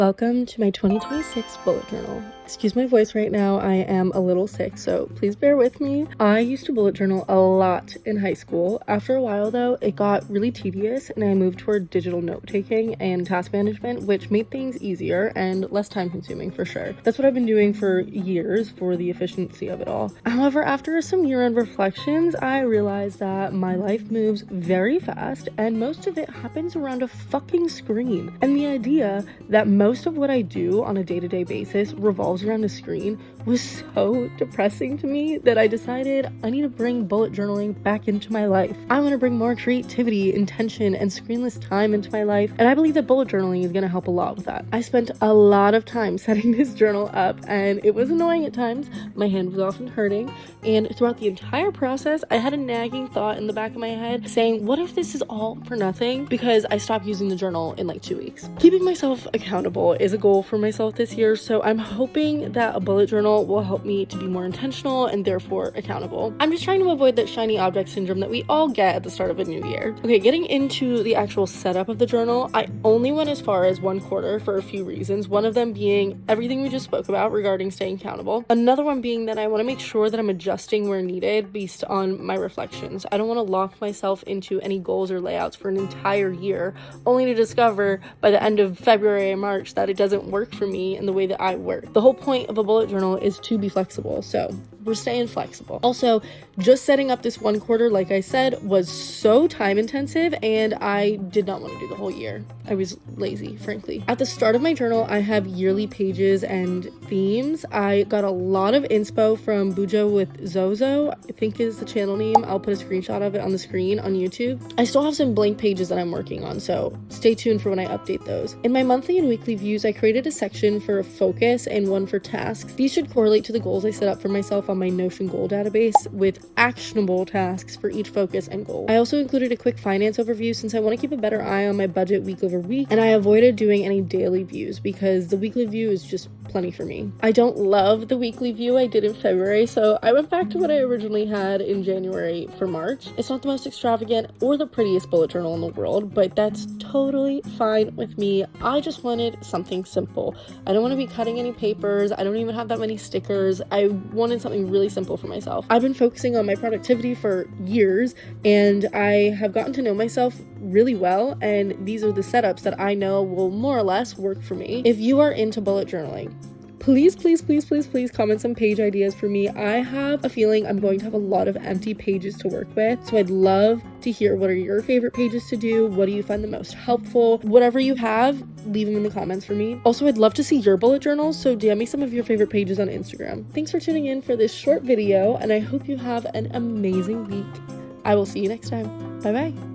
Welcome to my 2026 bullet journal. Excuse my voice right now, I am a little sick, so please bear with me. I used to bullet journal a lot in high school. After a while though, it got really tedious and I moved toward digital note-taking and task management, which made things easier and less time-consuming for sure. That's what I've been doing for years for the efficiency of it all. However, after some year-end reflections, I realized that my life moves very fast and most of it happens around a fucking screen. And the idea that most of what I do on a day-to-day basis revolves around a screen was so depressing to me that I decided I need to bring bullet journaling back into my life. I want to bring more creativity, intention, and screenless time into my life, and I believe that bullet journaling is going to help a lot with that. I spent a lot of time setting this journal up, and it was annoying at times. My hand was often hurting, and throughout the entire process, I had a nagging thought in the back of my head saying, what if this is all for nothing? Because I stopped using the journal in like 2 weeks. Keeping myself accountable is a goal for myself this year, so I'm hoping that a bullet journal will help me to be more intentional and therefore accountable. I'm just trying to avoid that shiny object syndrome that we all get at the start of a new year. Okay, getting into the actual setup of the journal, I only went as far as 1/4 for a few reasons. One of them being everything we just spoke about regarding staying accountable. Another one being that I want to make sure that I'm adjusting where needed based on my reflections. I don't want to lock myself into any goals or layouts for an entire year, only to discover by the end of February and March that it doesn't work for me in the way that I work. The whole point of a bullet journal is to be flexible, so we're staying flexible. Also, just setting up this 1/4, like I said, was so time intensive and I did not want to do the whole year. I was lazy, frankly. At the start of my journal, I have yearly pages and themes. I got a lot of inspo from Bujo with Zozo, I think is the channel name. I'll put a screenshot of it on the screen on YouTube. I still have some blank pages that I'm working on, so stay tuned for when I update those. In my monthly and weekly views, I created a section for focus and one for tasks. These should correlate to the goals I set up for myself on my Notion goal database with actionable tasks for each focus and goal. I also included a quick finance overview since I want to keep a better eye on my budget week over week, and I avoided doing any daily views because the weekly view is just plenty for me. I don't love the weekly view I did in February, so I went back to what I originally had in January for March. It's not the most extravagant or the prettiest bullet journal in the world, but that's totally fine with me. I just wanted something simple. I don't want to be cutting any papers. I don't even have that many stickers. I wanted something really simple for myself. I've been focusing on my productivity for years, and I have gotten to know myself really well, and these are the setups that I know will more or less work for me. If you are into bullet journaling, please comment some page ideas for me. I have a feeling I'm going to have a lot of empty pages to work with, so I'd love to hear what are your favorite pages to do. What do you find the most helpful? Whatever you have, leave them in the comments for me. Also, I'd love to see your bullet journals, so DM me some of your favorite pages on Instagram. Thanks for tuning in for this short video, and I hope you have an amazing week. I will see you next time. Bye bye.